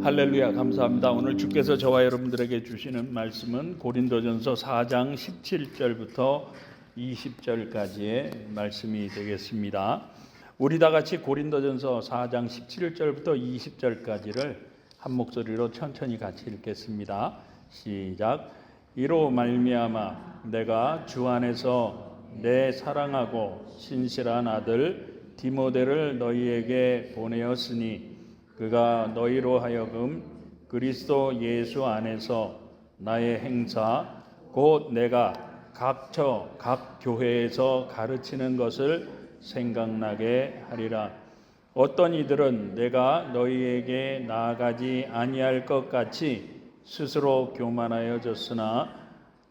할렐루야, 감사합니다. 오늘 주께서 저와 여러분들에게 주시는 말씀은 고린도전서 4장 17절부터 20절까지의 말씀이 되겠습니다. 우리 다 같이 고린도전서 4장 17절부터 20절까지를 한 목소리로 천천히 같이 읽겠습니다. 시작. 이로 말미암아 내가 주 안에서 내 사랑하고 신실한 아들 디모데를 너희에게 보내었으니 그가 너희로 하여금 그리스도 예수 안에서 나의 행사 곧 내가 각 교회에서 가르치는 것을 생각나게 하리라. 어떤 이들은 내가 너희에게 나아가지 아니할 것 같이 스스로 교만하여졌으나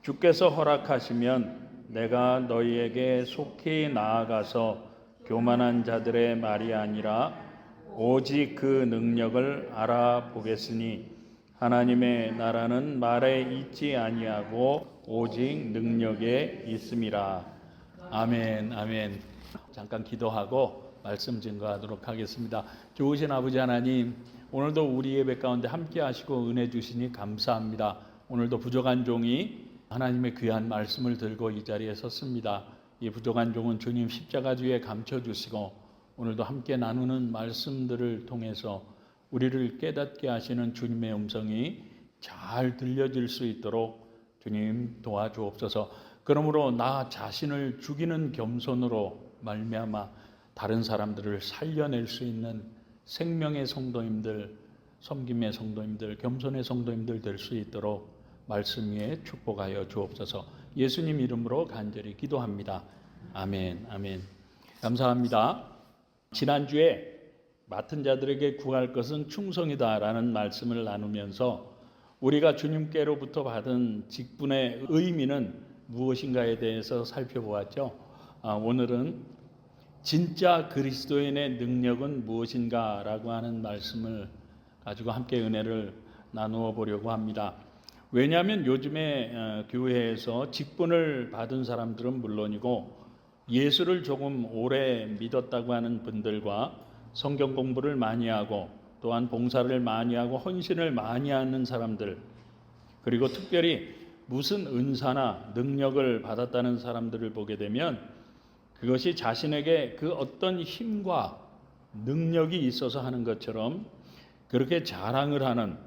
주께서 허락하시면 내가 너희에게 속히 나아가서 교만한 자들의 말이 아니라 오직 그 능력을 알아보겠으니 하나님의 나라는 말에 있지 아니하고 오직 능력에 있음이라. 아멘, 아멘. 잠깐 기도하고 말씀 증거하도록 하겠습니다. 좋으신 아버지 하나님, 오늘도 우리 예배 가운데 함께 하시고 은혜 주시니 감사합니다. 오늘도 부족한 종이 하나님의 귀한 말씀을 들고 이 자리에 섰습니다. 이 부족한 종은 주님 십자가 뒤에 감춰주시고 오늘도 함께 나누는 말씀들을 통해서 우리를 깨닫게 하시는 주님의 음성이 잘 들려질 수 있도록 주님 도와주옵소서. 그러므로 나 자신을 죽이는 겸손으로 말미암아 다른 사람들을 살려낼 수 있는 생명의 성도님들, 섬김의 성도님들, 겸손의 성도님들 될 수 있도록 말씀 위에 축복하여 주옵소서. 예수님 이름으로 간절히 기도합니다. 아멘, 아멘. 감사합니다. 지난주에 맡은 자들에게 구할 것은 충성이다라는 말씀을 나누면서 우리가 주님께로부터 받은 직분의 의미는 무엇인가에 대해서 살펴보았죠. 오늘은 진짜 그리스도인의 능력은 무엇인가라고 하는 말씀을 가지고 함께 은혜를 나누어 보려고 합니다. 왜냐하면 요즘에 교회에서 직분을 받은 사람들은 물론이고 예수를 조금 오래 믿었다고 하는 분들과 성경 공부를 많이 하고 또한 봉사를 많이 하고 헌신을 많이 하는 사람들, 그리고 특별히 무슨 은사나 능력을 받았다는 사람들을 보게 되면 그것이 자신에게 그 어떤 힘과 능력이 있어서 하는 것처럼 그렇게 자랑을 하는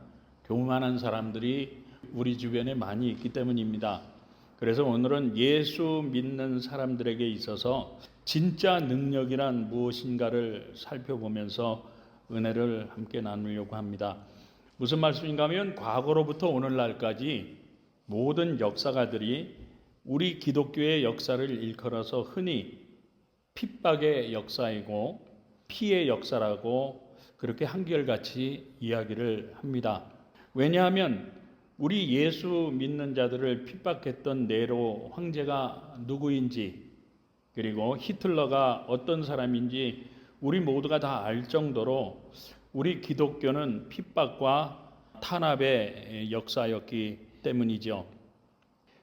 교만한 사람들이 우리 주변에 많이 있기 때문입니다. 그래서 오늘은 예수 믿는 사람들에게 있어서 진짜 능력이란 무엇인가를 살펴보면서 은혜를 함께 나누려고 합니다. 무슨 말씀인가 하면 과거로부터 오늘날까지 모든 역사가들이 우리 기독교의 역사를 일컬어서 흔히 핍박의 역사이고 피의 역사라고 그렇게 한결같이 이야기를 합니다. 왜냐하면 우리 예수 믿는 자들을 핍박했던 네로 황제가 누구인지, 그리고 히틀러가 어떤 사람인지 우리 모두가 다 알 정도로 우리 기독교는 핍박과 탄압의 역사였기 때문이죠.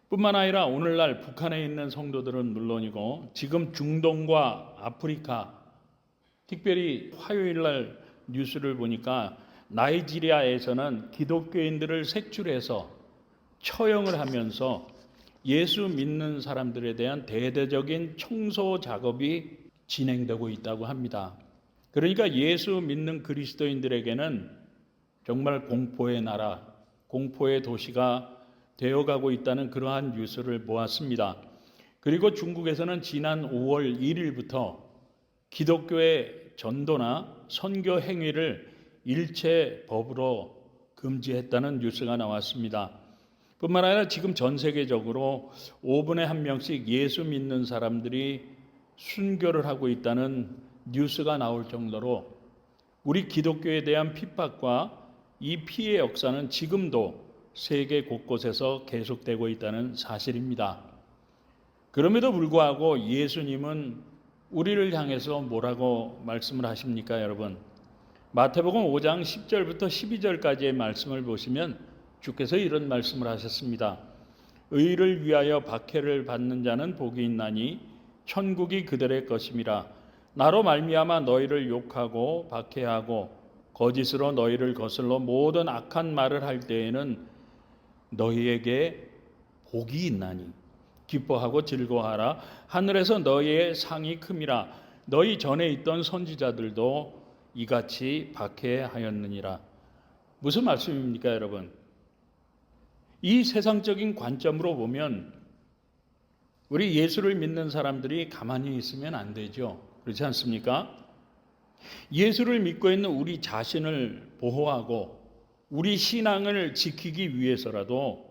뿐만 아니라 오늘날 북한에 있는 성도들은 물론이고 지금 중동과 아프리카, 특별히 화요일날 뉴스를 보니까 나이지리아에서는 기독교인들을 색출해서 처형을 하면서 예수 믿는 사람들에 대한 대대적인 청소 작업이 진행되고 있다고 합니다. 그러니까 예수 믿는 그리스도인들에게는 정말 공포의 나라, 공포의 도시가 되어가고 있다는 그러한 뉴스를 보았습니다. 그리고 중국에서는 지난 5월 1일부터 기독교의 전도나 선교 행위를 일체 법으로 금지했다는 뉴스가 나왔습니다. 뿐만 아니라 지금 전 세계적으로 5분에 1명씩 예수 믿는 사람들이 순교를 하고 있다는 뉴스가 나올 정도로 우리 기독교에 대한 핍박과 이 피해 역사는 지금도 세계 곳곳에서 계속되고 있다는 사실입니다. 그럼에도 불구하고 예수님은 우리를 향해서 뭐라고 말씀을 하십니까, 여러분? 마태복음 5장 10절부터 12절까지의 말씀을 보시면 주께서 이런 말씀을 하셨습니다. 의를 위하여 박해를 받는 자는 복이 있나니 천국이 그들의 것임이라. 나로 말미암아 너희를 욕하고 박해하고 거짓으로 너희를 거슬러 모든 악한 말을 할 때에는 너희에게 복이 있나니 기뻐하고 즐거워하라. 하늘에서 너희의 상이 큼이라. 너희 전에 있던 선지자들도 이같이 박해하였느니라. 무슨 말씀입니까, 여러분? 이 세상적인 관점으로 보면 우리 예수를 믿는 사람들이 가만히 있으면 안 되죠. 그렇지 않습니까? 예수를 믿고 있는 우리 자신을 보호하고 우리 신앙을 지키기 위해서라도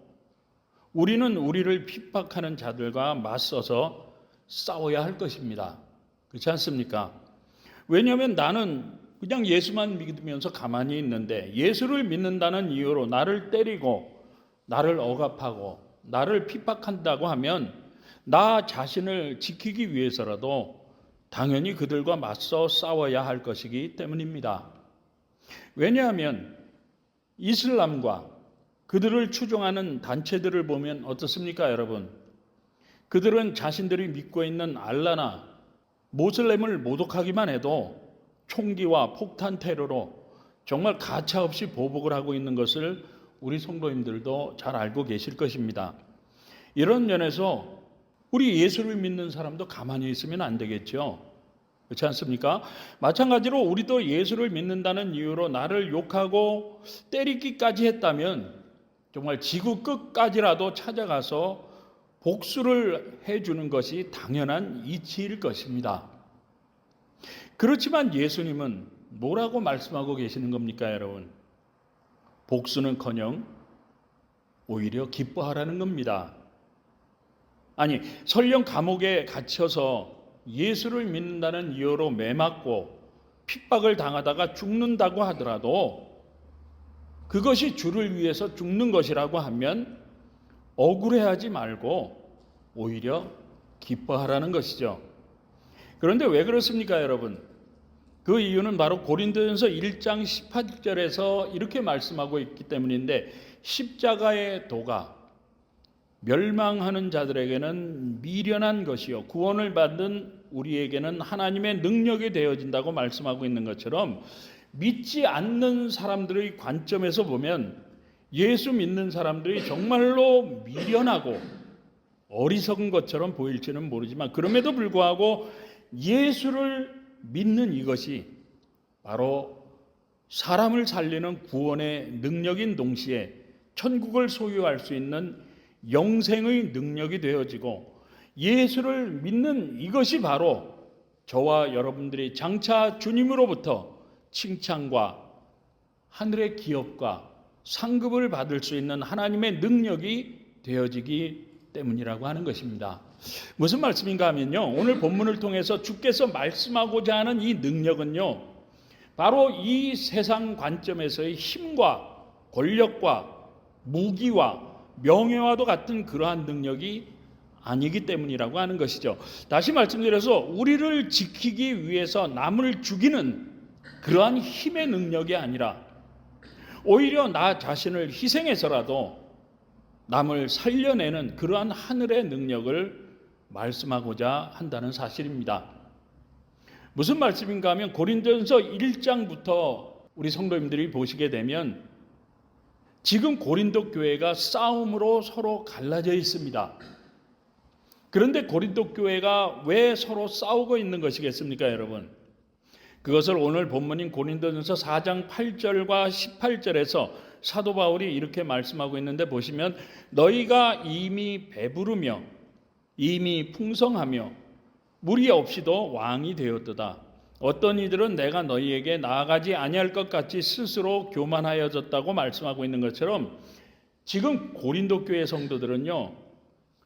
우리는 우리를 핍박하는 자들과 맞서서 싸워야 할 것입니다. 그렇지 않습니까? 왜냐하면 나는 그냥 예수만 믿으면서 가만히 있는데 예수를 믿는다는 이유로 나를 때리고 나를 억압하고 나를 핍박한다고 하면 나 자신을 지키기 위해서라도 당연히 그들과 맞서 싸워야 할 것이기 때문입니다. 왜냐하면 이슬람과 그들을 추종하는 단체들을 보면 어떻습니까, 여러분? 그들은 자신들이 믿고 있는 알라나 모슬렘을 모독하기만 해도 총기와 폭탄 테러로 정말 가차없이 보복을 하고 있는 것을 우리 성도님들도 잘 알고 계실 것입니다. 이런 면에서 우리 예수를 믿는 사람도 가만히 있으면 안 되겠죠. 그렇지 않습니까? 마찬가지로 우리도 예수를 믿는다는 이유로 나를 욕하고 때리기까지 했다면 정말 지구 끝까지라도 찾아가서 복수를 해주는 것이 당연한 이치일 것입니다. 그렇지만 예수님은 뭐라고 말씀하고 계시는 겁니까, 여러분? 복수는커녕 오히려 기뻐하라는 겁니다. 아니, 설령 감옥에 갇혀서 예수를 믿는다는 이유로 매맞고 핍박을 당하다가 죽는다고 하더라도 그것이 주를 위해서 죽는 것이라고 하면 억울해하지 말고 오히려 기뻐하라는 것이죠. 그런데 왜 그렇습니까, 여러분? 그 이유는 바로 고린도전서 1장 18절에서 이렇게 말씀하고 있기 때문인데, 십자가의 도가 멸망하는 자들에게는 미련한 것이요 구원을 받는 우리에게는 하나님의 능력이 되어진다고 말씀하고 있는 것처럼, 믿지 않는 사람들의 관점에서 보면 예수 믿는 사람들이 정말로 미련하고 어리석은 것처럼 보일지는 모르지만, 그럼에도 불구하고 예수를 믿는 이것이 바로 사람을 살리는 구원의 능력인 동시에 천국을 소유할 수 있는 영생의 능력이 되어지고, 예수를 믿는 이것이 바로 저와 여러분들이 장차 주님으로부터 칭찬과 하늘의 기업과 상급을 받을 수 있는 하나님의 능력이 되어지기 때문이라고 하는 것입니다. 무슨 말씀인가 하면요, 오늘 본문을 통해서 주께서 말씀하고자 하는 이 능력은요, 바로 이 세상 관점에서의 힘과 권력과 무기와 명예와도 같은 그러한 능력이 아니기 때문이라고 하는 것이죠. 다시 말씀드려서 우리를 지키기 위해서 남을 죽이는 그러한 힘의 능력이 아니라 오히려 나 자신을 희생해서라도 남을 살려내는 그러한 하늘의 능력을 말씀하고자 한다는 사실입니다. 무슨 말씀인가 하면 고린도전서 1장부터 우리 성도님들이 보시게 되면 지금 고린도 교회가 싸움으로 서로 갈라져 있습니다. 그런데 고린도 교회가 왜 서로 싸우고 있는 것이겠습니까, 여러분? 그것을 오늘 본문인 고린도전서 4장 8절과 18절에서 사도 바울이 이렇게 말씀하고 있는데, 보시면 너희가 이미 배부르며 이미 풍성하며 무리 없이도 왕이 되었도다. 어떤 이들은 내가 너희에게 나아가지 아니할 것 같이 스스로 교만하여졌다고 말씀하고 있는 것처럼, 지금 고린도 교회 성도들은요,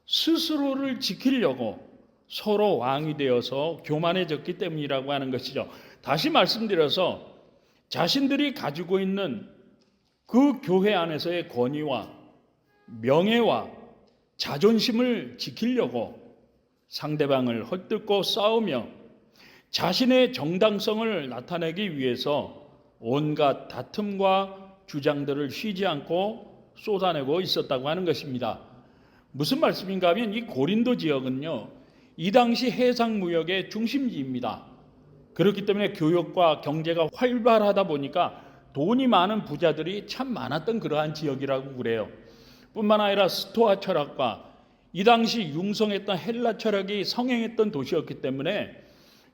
스스로를 지키려고 서로 왕이 되어서 교만해졌기 때문이라고 하는 것이죠. 다시 말씀드려서 자신들이 가지고 있는 그 교회 안에서의 권위와 명예와 자존심을 지키려고 상대방을 헐뜯고 싸우며 자신의 정당성을 나타내기 위해서 온갖 다툼과 주장들을 쉬지 않고 쏟아내고 있었다고 하는 것입니다. 무슨 말씀인가 하면 이 고린도 지역은요, 이 당시 해상무역의 중심지입니다. 그렇기 때문에 교역과 경제가 활발하다 보니까 돈이 많은 부자들이 참 많았던 그러한 지역이라고 그래요. 뿐만 아니라 스토아 철학과 이 당시 융성했던 헬라 철학이 성행했던 도시였기 때문에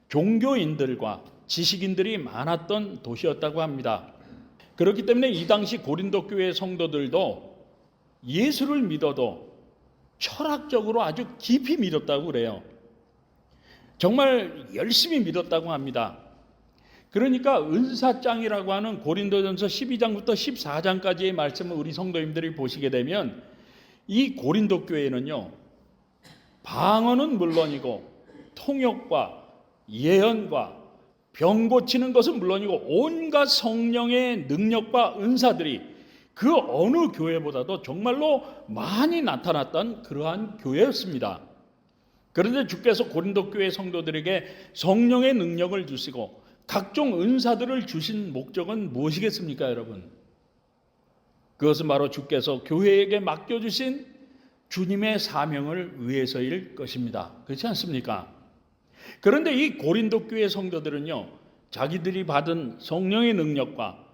종교인들과 지식인들이 많았던 도시였다고 합니다. 그렇기 때문에 이 당시 고린도 교회 성도들도 예수를 믿어도 철학적으로 아주 깊이 믿었다고 그래요. 정말 열심히 믿었다고 합니다. 그러니까 은사장이라고 하는 고린도전서 12장부터 14장까지의 말씀을 우리 성도님들이 보시게 되면 이 고린도 교회는요, 방언은 물론이고 통역과 예언과 병 고치는 것은 물론이고 온갖 성령의 능력과 은사들이 그 어느 교회보다도 정말로 많이 나타났던 그러한 교회였습니다. 그런데 주께서 고린도 교회 성도들에게 성령의 능력을 주시고 각종 은사들을 주신 목적은 무엇이겠습니까, 여러분? 그것은 바로 주께서 교회에게 맡겨주신 주님의 사명을 위해서일 것입니다. 그렇지 않습니까? 그런데 이 고린도 교회 성도들은요, 자기들이 받은 성령의 능력과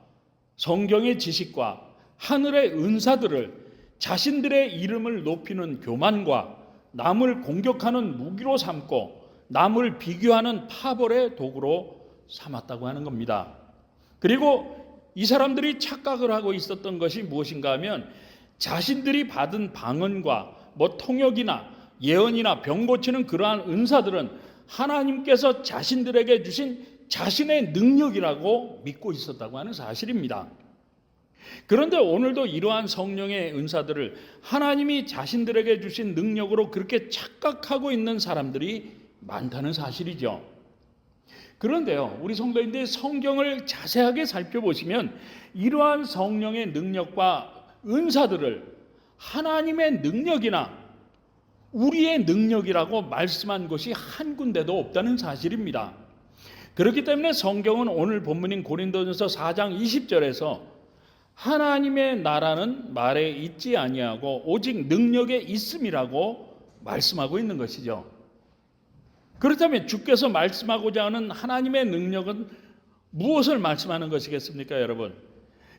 성경의 지식과 하늘의 은사들을 자신들의 이름을 높이는 교만과 남을 공격하는 무기로 삼고 남을 비교하는 파벌의 도구로 삼았다고 하는 겁니다. 그리고 이 사람들이 착각을 하고 있었던 것이 무엇인가 하면 자신들이 받은 방언과 통역이나 예언이나 병 고치는 그러한 은사들은 하나님께서 자신들에게 주신 자신의 능력이라고 믿고 있었다고 하는 사실입니다. 그런데 오늘도 이러한 성령의 은사들을 하나님이 자신들에게 주신 능력으로 그렇게 착각하고 있는 사람들이 많다는 사실이죠. 그런데요, 우리 성도인들이 성경을 자세하게 살펴보시면 이러한 성령의 능력과 은사들을 하나님의 능력이나 우리의 능력이라고 말씀한 것이 한 군데도 없다는 사실입니다. 그렇기 때문에 성경은 오늘 본문인 고린도전서 4장 20절에서 하나님의 나라는 말에 있지 아니하고 오직 능력에 있음이라고 말씀하고 있는 것이죠. 그렇다면 주께서 말씀하고자 하는 하나님의 능력은 무엇을 말씀하는 것이겠습니까, 여러분?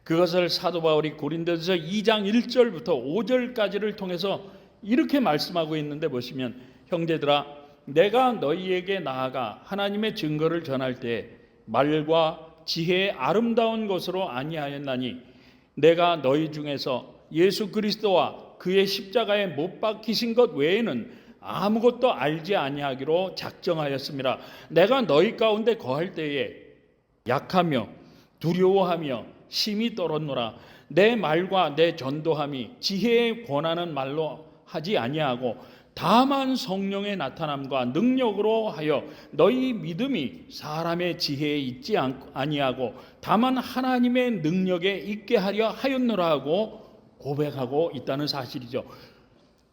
그것을 사도 바울이 고린도전서 2장 1절부터 5절까지를 통해서 이렇게 말씀하고 있는데 보시면, 형제들아, 내가 너희에게 나아가 하나님의 증거를 전할 때 말과 지혜의 아름다운 것으로 아니하였나니 내가 너희 중에서 예수 그리스도와 그의 십자가에 못 박히신 것 외에는 아무것도 알지 아니하기로 작정하였습니다. 내가 너희 가운데 거할 때에 약하며 두려워하며 심히 떨었노라. 내 말과 내 전도함이 지혜의 권하는 말로 하지 아니하고 다만 성령의 나타남과 능력으로 하여 너희 믿음이 사람의 지혜에 있지 아니하고 다만 하나님의 능력에 있게 하려 하였노라 하고 고백하고 있다는 사실이죠.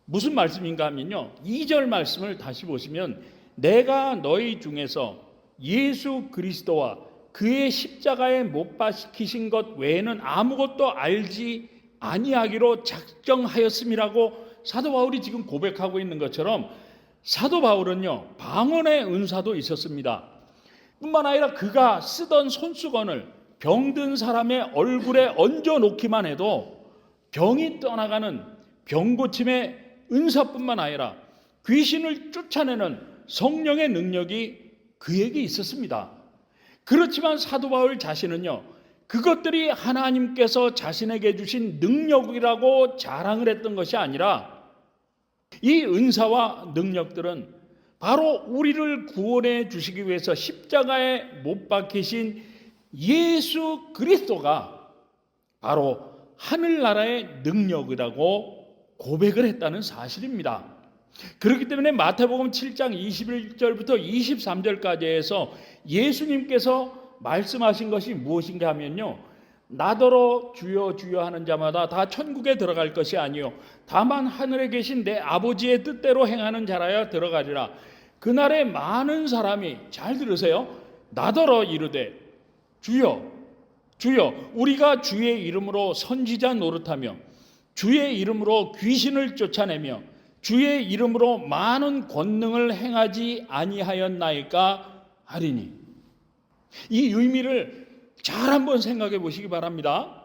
무슨 말씀인가 하면요, 2절 말씀을 다시 보시면 내가 너희 중에서 예수 그리스도와 그의 십자가에 못 박히신 것 외에는 아무것도 알지 아니하기로 작정하였음이라고 사도 바울이 지금 고백하고 있는 것처럼 사도 바울은요, 방언의 은사도 있었습니다. 뿐만 아니라 그가 쓰던 손수건을 병든 사람의 얼굴에 얹어 놓기만 해도 병이 떠나가는 병고침의 은사뿐만 아니라 귀신을 쫓아내는 성령의 능력이 그에게 있었습니다. 그렇지만 사도 바울 자신은요, 그것들이 하나님께서 자신에게 주신 능력이라고 자랑을 했던 것이 아니라 이 은사와 능력들은 바로 우리를 구원해 주시기 위해서 십자가에 못 박히신 예수 그리스도가 바로 하늘나라의 능력이라고 고백을 했다는 사실입니다. 그렇기 때문에 마태복음 7장 21절부터 23절까지 해서 예수님께서 말씀하신 것이 무엇인가 하면요, 나더러 주여 주여 하는 자마다 다 천국에 들어갈 것이 아니요 다만 하늘에 계신 내 아버지의 뜻대로 행하는 자라야 들어가리라. 그날에 많은 사람이, 잘 들으세요, 나더러 이르되 주여 주여 우리가 주의 이름으로 선지자 노릇하며 주의 이름으로 귀신을 쫓아내며 주의 이름으로 많은 권능을 행하지 아니하였나이까 하리니. 이 의미를 잘 한번 생각해 보시기 바랍니다.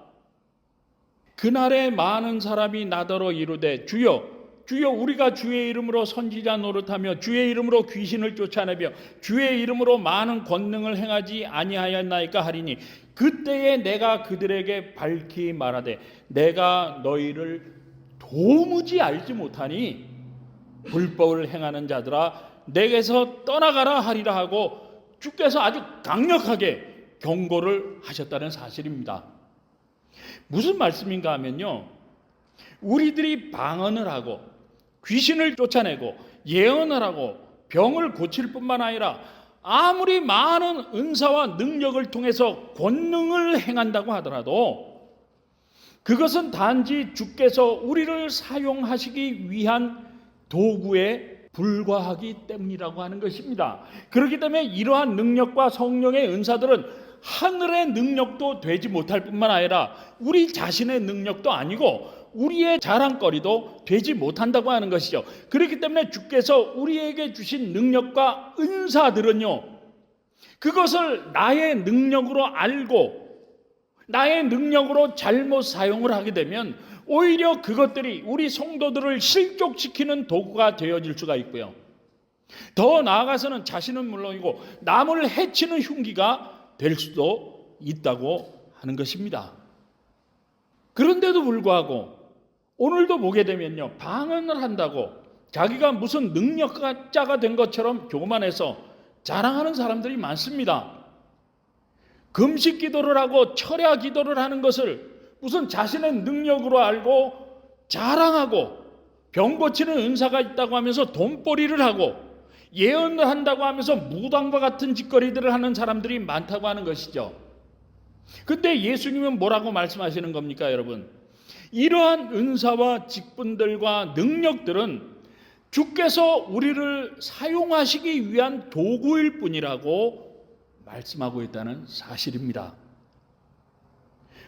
그날에 많은 사람이 나더러 이르되 주여 주여 우리가 주의 이름으로 선지자 노릇하며 주의 이름으로 귀신을 쫓아내며 주의 이름으로 많은 권능을 행하지 아니하였나이까 하리니 그때에 내가 그들에게 밝히 말하되 내가 너희를 도무지 알지 못하니 불법을 행하는 자들아 내게서 떠나가라 하리라 하고 주께서 아주 강력하게 경고를 하셨다는 사실입니다. 무슨 말씀인가 하면요, 우리들이 방언을 하고 귀신을 쫓아내고 예언을 하고 병을 고칠 뿐만 아니라 아무리 많은 은사와 능력을 통해서 권능을 행한다고 하더라도 그것은 단지 주께서 우리를 사용하시기 위한 도구에 불과하기 때문이라고 하는 것입니다. 그렇기 때문에 이러한 능력과 성령의 은사들은 하늘의 능력도 되지 못할 뿐만 아니라 우리 자신의 능력도 아니고 우리의 자랑거리도 되지 못한다고 하는 것이죠. 그렇기 때문에 주께서 우리에게 주신 능력과 은사들은요, 그것을 나의 능력으로 알고 나의 능력으로 잘못 사용을 하게 되면 오히려 그것들이 우리 성도들을 실족시키는 도구가 되어질 수가 있고요, 더 나아가서는 자신은 물론이고 남을 해치는 흉기가 될 수도 있다고 하는 것입니다. 그런데도 불구하고 오늘도 보게 되면요, 방언을 한다고 자기가 무슨 능력자가 된 것처럼 교만해서 자랑하는 사람들이 많습니다. 금식 기도를 하고 철야 기도를 하는 것을 무슨 자신의 능력으로 알고 자랑하고 병 고치는 은사가 있다고 하면서 돈벌이를 하고 예언을 한다고 하면서 무당과 같은 짓거리들을 하는 사람들이 많다고 하는 것이죠. 근데 예수님은 뭐라고 말씀하시는 겁니까, 여러분? 이러한 은사와 직분들과 능력들은 주께서 우리를 사용하시기 위한 도구일 뿐이라고 말씀하고 있다는 사실입니다.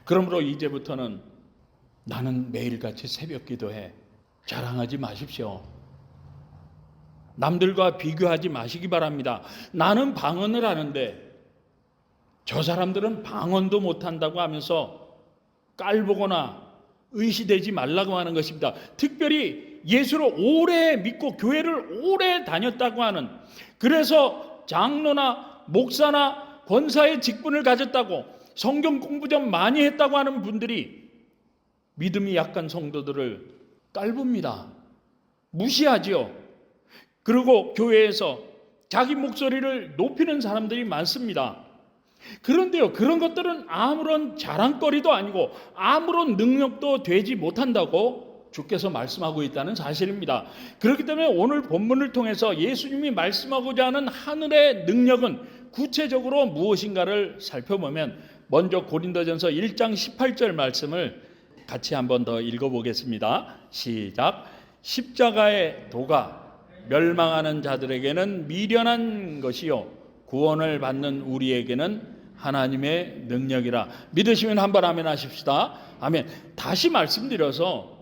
그러므로 이제부터는 나는 매일같이 새벽 기도해 자랑하지 마십시오. 남들과 비교하지 마시기 바랍니다. 나는 방언을 하는데 저 사람들은 방언도 못한다고 하면서 깔보거나 의시되지 말라고 하는 것입니다. 특별히 예수를 오래 믿고 교회를 오래 다녔다고 하는, 그래서 장로나 목사나 권사의 직분을 가졌다고 성경 공부 좀 많이 했다고 하는 분들이 믿음이 약한 성도들을 깔봅니다. 무시하지요. 그리고 교회에서 자기 목소리를 높이는 사람들이 많습니다. 그런데요, 그런 것들은 아무런 자랑거리도 아니고 아무런 능력도 되지 못한다고 주께서 말씀하고 있다는 사실입니다. 그렇기 때문에 오늘 본문을 통해서 예수님이 말씀하고자 하는 하늘의 능력은 구체적으로 무엇인가를 살펴보면, 먼저 고린도전서 1장 18절 말씀을 같이 한번 더 읽어보겠습니다. 시작. 십자가의 도가 멸망하는 자들에게는 미련한 것이요 구원을 받는 우리에게는 하나님의 능력이라. 믿으시면 한번 아멘 하십시다. 아멘. 다시 말씀드려서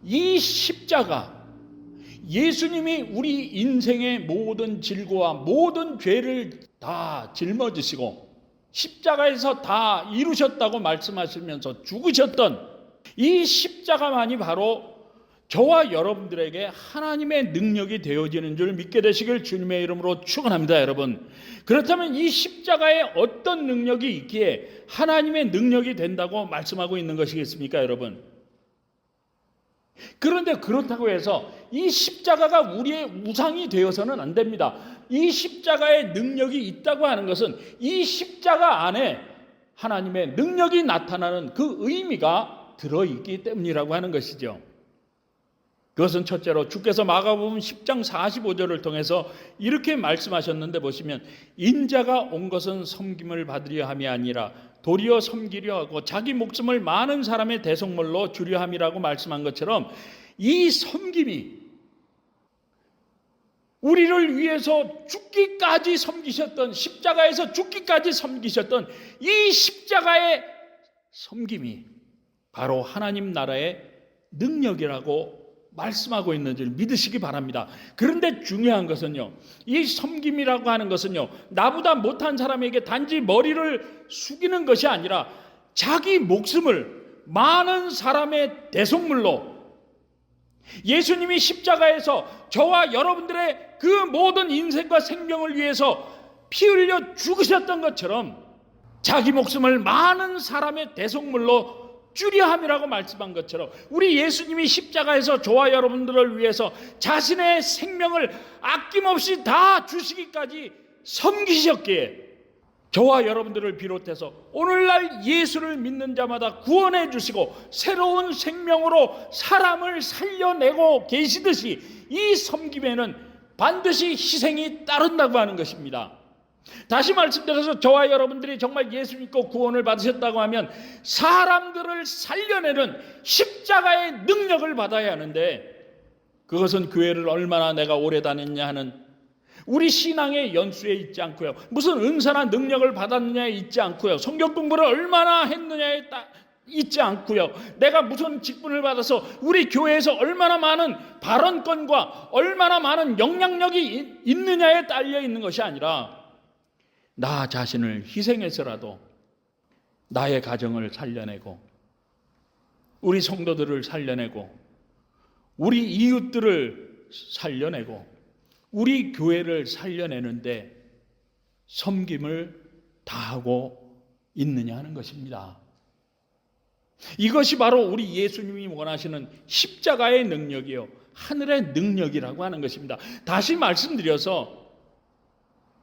이 십자가, 예수님이 우리 인생의 모든 질고와 모든 죄를 다 짊어지시고 십자가에서 다 이루셨다고 말씀하시면서 죽으셨던 이 십자가만이 바로 저와 여러분들에게 하나님의 능력이 되어지는 줄 믿게 되시길 주님의 이름으로 축원합니다, 여러분. 그렇다면 이 십자가에 어떤 능력이 있기에 하나님의 능력이 된다고 말씀하고 있는 것이겠습니까, 여러분? 그런데 그렇다고 해서 이 십자가가 우리의 우상이 되어서는 안 됩니다. 이 십자가의 능력이 있다고 하는 것은 이 십자가 안에 하나님의 능력이 나타나는 그 의미가 들어있기 때문이라고 하는 것이죠. 그것은 첫째로 주께서 마가복음 10장 45절을 통해서 이렇게 말씀하셨는데, 보시면 인자가 온 것은 섬김을 받으려 함이 아니라 도리어 섬기려 하고 자기 목숨을 많은 사람의 대속물로 주려 함이라고 말씀한 것처럼, 이 섬김이 우리를 위해서 죽기까지 섬기셨던, 십자가에서 죽기까지 섬기셨던 이 십자가의 섬김이 바로 하나님 나라의 능력이라고 말씀하고 있는 줄 믿으시기 바랍니다. 그런데 중요한 것은요, 이 섬김이라고 하는 것은요, 나보다 못한 사람에게 단지 머리를 숙이는 것이 아니라 자기 목숨을 많은 사람의 대속물로, 예수님이 십자가에서 저와 여러분들의 그 모든 인생과 생명을 위해서 피 흘려 죽으셨던 것처럼 자기 목숨을 많은 사람의 대속물로 주려 함이라고 말씀한 것처럼, 우리 예수님이 십자가에서 저와 여러분들을 위해서 자신의 생명을 아낌없이 다 주시기까지 섬기셨기에 저와 여러분들을 비롯해서 오늘날 예수를 믿는 자마다 구원해 주시고 새로운 생명으로 사람을 살려내고 계시듯이 이 섬김에는 반드시 희생이 따른다고 하는 것입니다. 다시 말씀드려서 저와 여러분들이 정말 예수 믿고 구원을 받으셨다고 하면 사람들을 살려내는 십자가의 능력을 받아야 하는데, 그것은 교회를 얼마나 내가 오래 다녔냐 하는 우리 신앙의 연수에 있지 않고요, 무슨 은사나 능력을 받았느냐에 있지 않고요, 성경 공부를 얼마나 했느냐에 있지 않고요, 내가 무슨 직분을 받아서 우리 교회에서 얼마나 많은 발언권과 얼마나 많은 영향력이 있느냐에 딸려 있는 것이 아니라 나 자신을 희생해서라도 나의 가정을 살려내고 우리 성도들을 살려내고 우리 이웃들을 살려내고 우리 교회를 살려내는데 섬김을 다하고 있느냐 하는 것입니다. 이것이 바로 우리 예수님이 원하시는 십자가의 능력이요, 하늘의 능력이라고 하는 것입니다. 다시 말씀드려서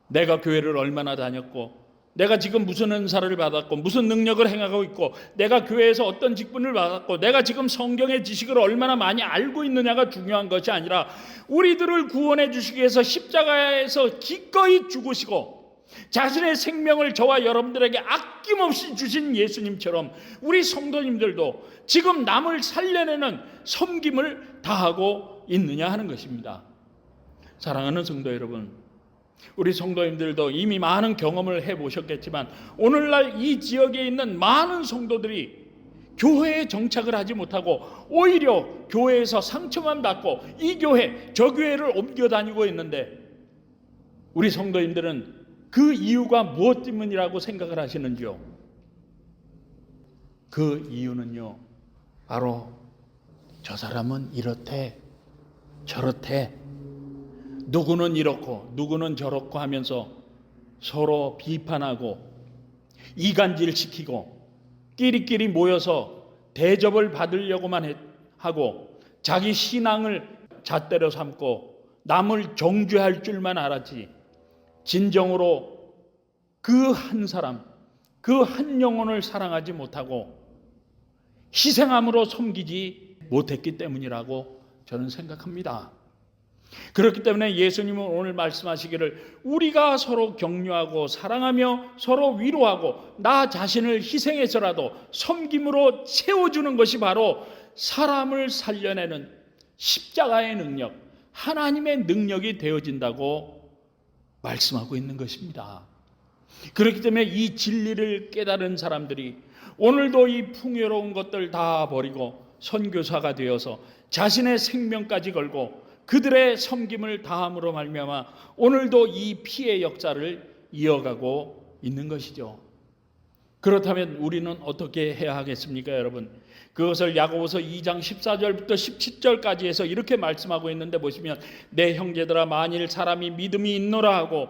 내가 교회를 얼마나 다녔고, 내가 지금 무슨 은사를 받았고, 무슨 능력을 행하고 있고, 내가 교회에서 어떤 직분을 받았고, 내가 지금 성경의 지식을 얼마나 많이 알고 있느냐가 중요한 것이 아니라 우리들을 구원해 주시기 위해서 십자가에서 기꺼이 죽으시고 자신의 생명을 저와 여러분들에게 아낌없이 주신 예수님처럼 우리 성도님들도 지금 남을 살려내는 섬김을 다하고 있느냐 하는 것입니다. 사랑하는 성도 여러분, 우리 성도님들도 이미 많은 경험을 해보셨겠지만 오늘날 이 지역에 있는 많은 성도들이 교회에 정착을 하지 못하고 오히려 교회에서 상처만 받고 이 교회 저 교회를 옮겨 다니고 있는데, 우리 성도님들은 그 이유가 무엇 때문이라고 생각을 하시는지요? 그 이유는요, 바로 저 사람은 이렇대 저렇대, 누구는 이렇고 누구는 저렇고 하면서 서로 비판하고 이간질시키고 끼리끼리 모여서 대접을 받으려고만 하고 자기 신앙을 잣대로 삼고 남을 정죄할 줄만 알았지 진정으로 그 한 사람, 그 한 영혼을 사랑하지 못하고 희생함으로 섬기지 못했기 때문이라고 저는 생각합니다. 그렇기 때문에 예수님은 오늘 말씀하시기를 우리가 서로 격려하고 사랑하며 서로 위로하고 나 자신을 희생해서라도 섬김으로 채워주는 것이 바로 사람을 살려내는 십자가의 능력, 하나님의 능력이 되어진다고 말씀하고 있는 것입니다. 그렇기 때문에 이 진리를 깨달은 사람들이 오늘도 이 풍요로운 것들 다 버리고 선교사가 되어서 자신의 생명까지 걸고 그들의 섬김을 다함으로 말미암아 오늘도 이 피의 역사를 이어가고 있는 것이죠. 그렇다면 우리는 어떻게 해야 하겠습니까, 여러분? 그것을 야고보서 2장 14절부터 17절까지 해서 이렇게 말씀하고 있는데 보시면, 내 형제들아, 만일 사람이 믿음이 있노라 하고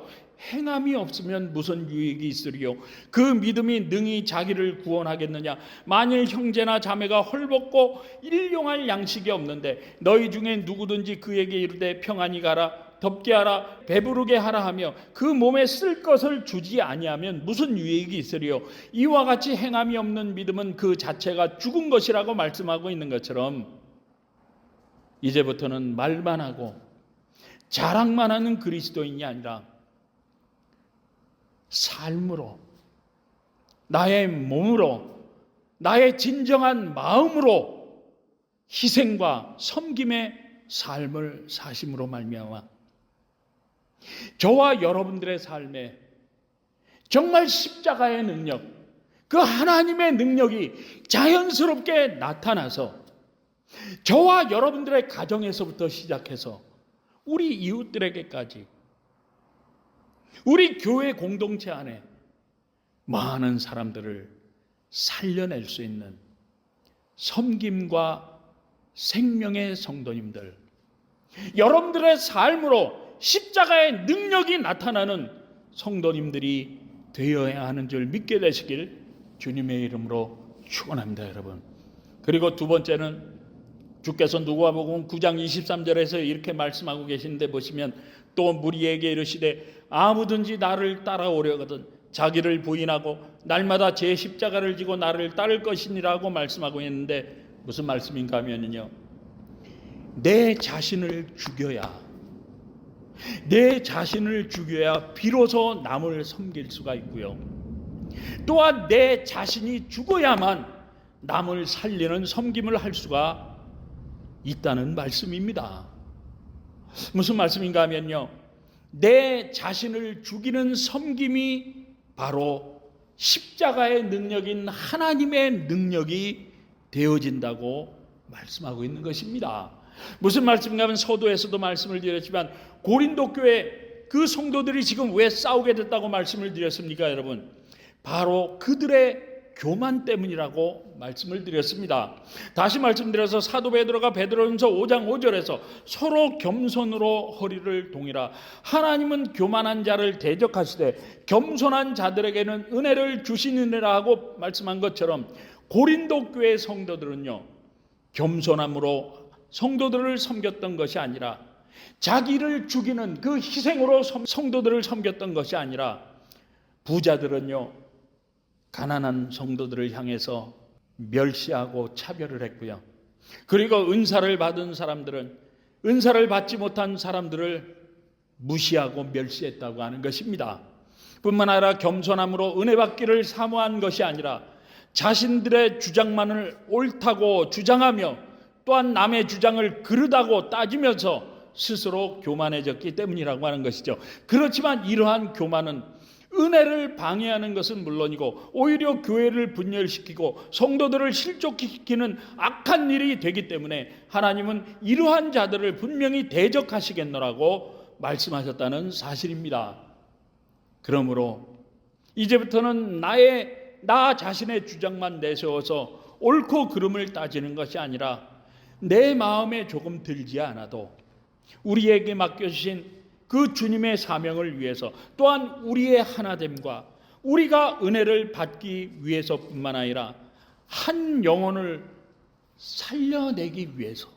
행함이 없으면 무슨 유익이 있으리요? 그 믿음이 능히 자기를 구원하겠느냐? 만일 형제나 자매가 헐벗고 일용할 양식이 없는데 너희 중에 누구든지 그에게 이르되 평안히 가라, 덥게 하라, 배부르게 하라 하며 그 몸에 쓸 것을 주지 아니하면 무슨 유익이 있으리요? 이와 같이 행함이 없는 믿음은 그 자체가 죽은 것이라고 말씀하고 있는 것처럼, 이제부터는 말만 하고 자랑만 하는 그리스도인이 아니라 삶으로, 나의 몸으로, 나의 진정한 마음으로 희생과 섬김의 삶을 사심으로 말미암아 저와 여러분들의 삶에 정말 십자가의 능력, 그 하나님의 능력이 자연스럽게 나타나서 저와 여러분들의 가정에서부터 시작해서 우리 이웃들에게까지, 우리 교회 공동체 안에 많은 사람들을 살려낼 수 있는 섬김과 생명의 성도님들, 여러분들의 삶으로 십자가의 능력이 나타나는 성도님들이 되어야 하는 줄 믿게 되시길 주님의 이름으로 축원합니다, 여러분. 그리고 두 번째는 주께서 누가복음 9장 23절에서 이렇게 말씀하고 계시는데 보시면, 또 무리에게 이르시되 아무든지 나를 따라오려거든 자기를 부인하고 날마다 제 십자가를 지고 나를 따를 것이니라고 말씀하고 있는데, 무슨 말씀인가 하면요, 내 자신을 죽여야 비로소 남을 섬길 수가 있고요, 또한 내 자신이 죽어야만 남을 살리는 섬김을 할 수가 있다는 말씀입니다. 무슨 말씀인가 하면요, 내 자신을 죽이는 섬김이 바로 십자가의 능력인 하나님의 능력이 되어진다고 말씀하고 있는 것입니다. 무슨 말씀인가 하면 서도에서도 말씀을 드렸지만, 고린도 교회 그 성도들이 지금 왜 싸우게 됐다고 말씀을 드렸습니까, 여러분? 바로 그들의 교만 때문이라고 말씀을 드렸습니다. 다시 말씀드려서 사도 베드로가 베드로전서 5장 5절에서 서로 겸손으로 허리를 동이라, 하나님은 교만한 자를 대적하시되 겸손한 자들에게는 은혜를 주시느니라 하고 말씀한 것처럼, 고린도 교회 성도들은요, 겸손함으로 성도들을 섬겼던 것이 아니라, 자기를 죽이는 그 희생으로 성도들을 섬겼던 것이 아니라, 부자들은요 가난한 성도들을 향해서 멸시하고 차별을 했고요, 그리고 은사를 받은 사람들은 은사를 받지 못한 사람들을 무시하고 멸시했다고 하는 것입니다. 뿐만 아니라 겸손함으로 은혜 받기를 사모한 것이 아니라 자신들의 주장만을 옳다고 주장하며, 또한 남의 주장을 그르다고 따지면서 스스로 교만해졌기 때문이라고 하는 것이죠. 그렇지만 이러한 교만은 은혜를 방해하는 것은 물론이고 오히려 교회를 분열시키고 성도들을 실족시키는 악한 일이 되기 때문에 하나님은 이러한 자들을 분명히 대적하시겠노라고 말씀하셨다는 사실입니다. 그러므로 이제부터는 나 자신의 주장만 내세워서 옳고 그름을 따지는 것이 아니라, 내 마음에 조금 들지 않아도 우리에게 맡겨주신 그 주님의 사명을 위해서, 또한 우리의 하나됨과 우리가 은혜를 받기 위해서뿐만 아니라 한 영혼을 살려내기 위해서,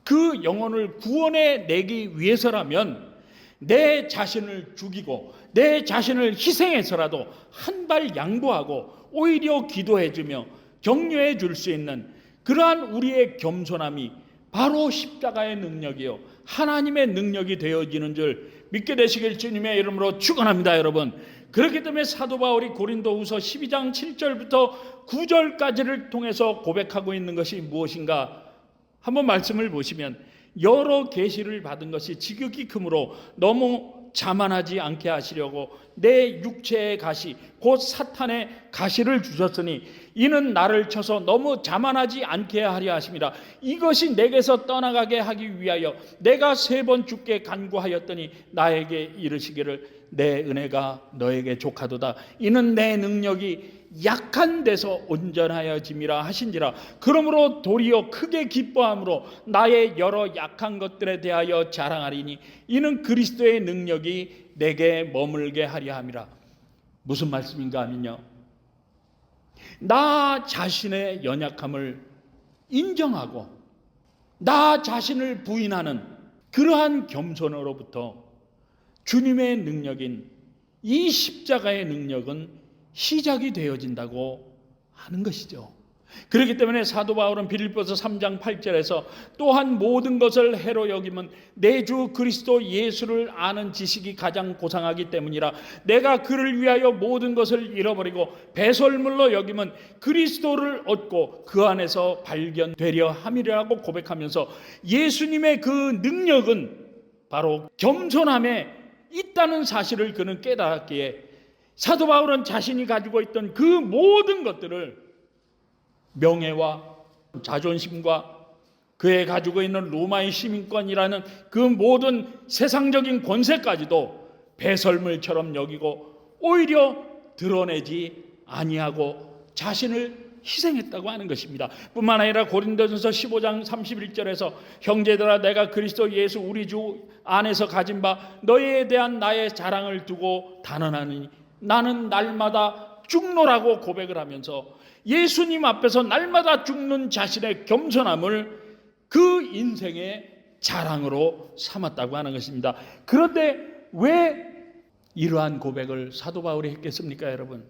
그 영혼을 구원해내기 위해서라면 내 자신을 죽이고 내 자신을 희생해서라도 한 발 양보하고 오히려 기도해주며 격려해 줄 수 있는 그러한 우리의 겸손함이 바로 십자가의 능력이요 하나님의 능력이 되어지는 줄 믿게 되시길 주님의 이름으로 축원합니다, 여러분. 그렇기 때문에 사도 바울이 고린도후서 12장 7절부터 9절까지를 통해서 고백하고 있는 것이 무엇인가? 한번 말씀을 보시면, 여러 계시를 받은 것이 지극히 크므로 너무 자만하지 않게 하시려고 내 육체의 가시 곧 사탄의 가시를 주셨으니 이는 나를 쳐서 너무 자만하지 않게 하려 하심이라. 이것이 내게서 떠나가게 하기 위하여 내가 3번 주께 간구하였더니 나에게 이르시기를 내 은혜가 너에게 족하도다. 이는 내 능력이 약한 데서 온전하여짐이라 하신지라. 그러므로 도리어 크게 기뻐함으로 나의 여러 약한 것들에 대하여 자랑하리니 이는 그리스도의 능력이 내게 머물게 하려 함이라. 무슨 말씀인가 하면요, 나 자신의 연약함을 인정하고 나 자신을 부인하는 그러한 겸손으로부터 주님의 능력인 이 십자가의 능력은 시작이 되어진다고 하는 것이죠. 그렇기 때문에 사도 바울은 빌립보서 3장 8절에서 또한 모든 것을 해로 여김은 내 주 그리스도 예수를 아는 지식이 가장 고상하기 때문이라. 내가 그를 위하여 모든 것을 잃어버리고 배설물로 여김은 그리스도를 얻고 그 안에서 발견되려 함이라고 고백하면서 예수님의 그 능력은 바로 겸손함에 있다는 사실을 그는 깨달았기에 사도 바울은 자신이 가지고 있던 그 모든 것들을 명예와 자존심과 그에 가지고 있는 로마의 시민권이라는 그 모든 세상적인 권세까지도 배설물처럼 여기고 오히려 드러내지 아니하고 자신을 희생했다고 하는 것입니다. 뿐만 아니라 고린도전서 15장 31절에서 형제들아 내가 그리스도 예수 우리 주 안에서 가진 바 너희에 대한 나의 자랑을 두고 단언하니 나는 날마다 죽노라고 고백을 하면서 예수님 앞에서 날마다 죽는 자신의 겸손함을 그 인생의 자랑으로 삼았다고 하는 것입니다. 그런데 왜 이러한 고백을 사도 바울이 했겠습니까, 여러분?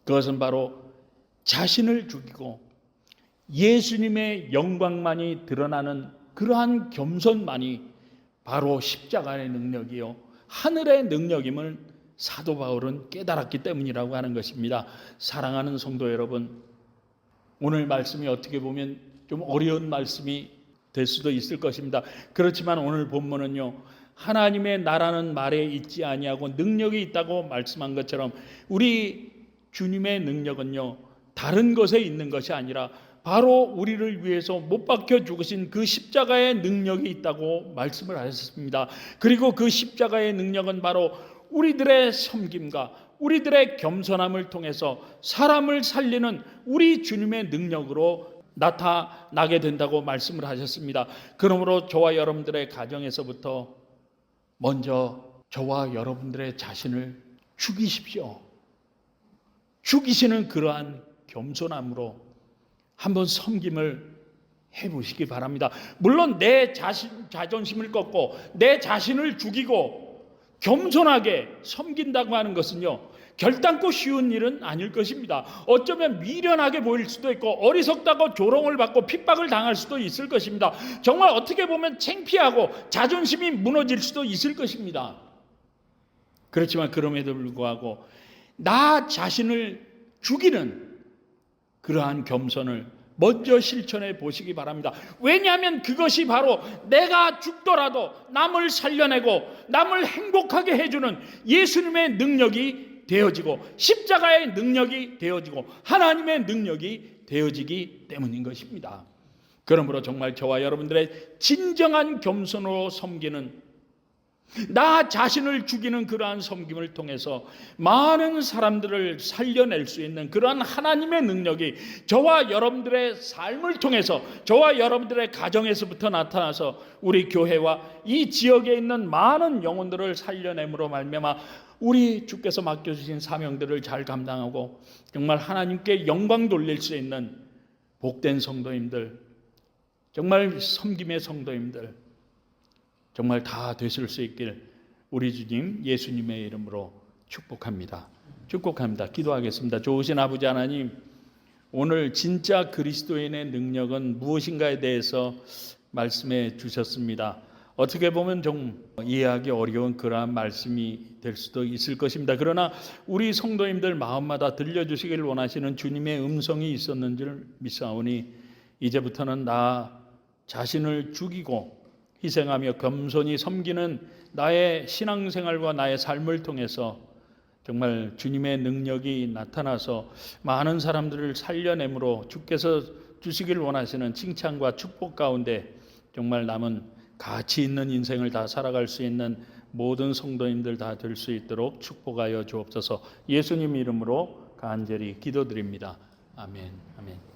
그것은 바로 자신을 죽이고 예수님의 영광만이 드러나는 그러한 겸손만이 바로 십자가의 능력이요 하늘의 능력임을 사도 바울은 깨달았기 때문이라고 하는 것입니다. 사랑하는 성도 여러분, 오늘 말씀이 어떻게 보면 좀 어려운 말씀이 될 수도 있을 것입니다. 그렇지만 오늘 본문은요, 하나님의 나라는 말에 있지 아니하고 능력이 있다고 말씀한 것처럼 우리 주님의 능력은요 다른 것에 있는 것이 아니라 바로 우리를 위해서 못 박혀 죽으신 그 십자가의 능력이 있다고 말씀을 하셨습니다. 그리고 그 십자가의 능력은 바로 우리들의 섬김과 우리들의 겸손함을 통해서 사람을 살리는 우리 주님의 능력으로 나타나게 된다고 말씀을 하셨습니다. 그러므로 저와 여러분들의 가정에서부터 먼저 저와 여러분들의 자신을 죽이십시오. 죽이시는 그러한 겸손함으로 한번 섬김을 해보시기 바랍니다. 물론 내 자존심을 꺾고 내 자신을 죽이고 겸손하게 섬긴다고 하는 것은요 결단코 쉬운 일은 아닐 것입니다. 어쩌면 미련하게 보일 수도 있고 어리석다고 조롱을 받고 핍박을 당할 수도 있을 것입니다. 정말 어떻게 보면 창피하고 자존심이 무너질 수도 있을 것입니다. 그렇지만 그럼에도 불구하고 나 자신을 죽이는 그러한 겸손을 먼저 실천해 보시기 바랍니다. 왜냐하면 그것이 바로 내가 죽더라도 남을 살려내고 남을 행복하게 해주는 예수님의 능력이 되어지고 십자가의 능력이 되어지고 하나님의 능력이 되어지기 때문인 것입니다. 그러므로 정말 저와 여러분들의 진정한 겸손으로 섬기는 나 자신을 죽이는 그러한 섬김을 통해서 많은 사람들을 살려낼 수 있는 그러한 하나님의 능력이 저와 여러분들의 삶을 통해서 저와 여러분들의 가정에서부터 나타나서 우리 교회와 이 지역에 있는 많은 영혼들을 살려냄으로 말미암아 우리 주께서 맡겨주신 사명들을 잘 감당하고 정말 하나님께 영광 돌릴 수 있는 복된 성도님들, 정말 섬김의 성도님들 정말 다 되실 수 있길 우리 주님 예수님의 이름으로 축복합니다. 기도하겠습니다. 좋으신 아버지 하나님, 오늘 진짜 그리스도인의 능력은 무엇인가에 대해서 말씀해 주셨습니다. 어떻게 보면 좀 이해하기 어려운 그러한 말씀이 될 수도 있을 것입니다. 그러나 우리 성도님들 마음마다 들려주시길 원하시는 주님의 음성이 있었는 줄 믿사오니 이제부터는 나 자신을 죽이고 희생하며 겸손히 섬기는 나의 신앙생활과 나의 삶을 통해서 정말 주님의 능력이 나타나서 많은 사람들을 살려내므로 주께서 주시길 원하시는 칭찬과 축복 가운데 정말 남은 가치 있는 인생을 다 살아갈 수 있는 모든 성도님들 다 될 수 있도록 축복하여 주옵소서. 예수님 이름으로 간절히 기도드립니다. 아멘. 아멘.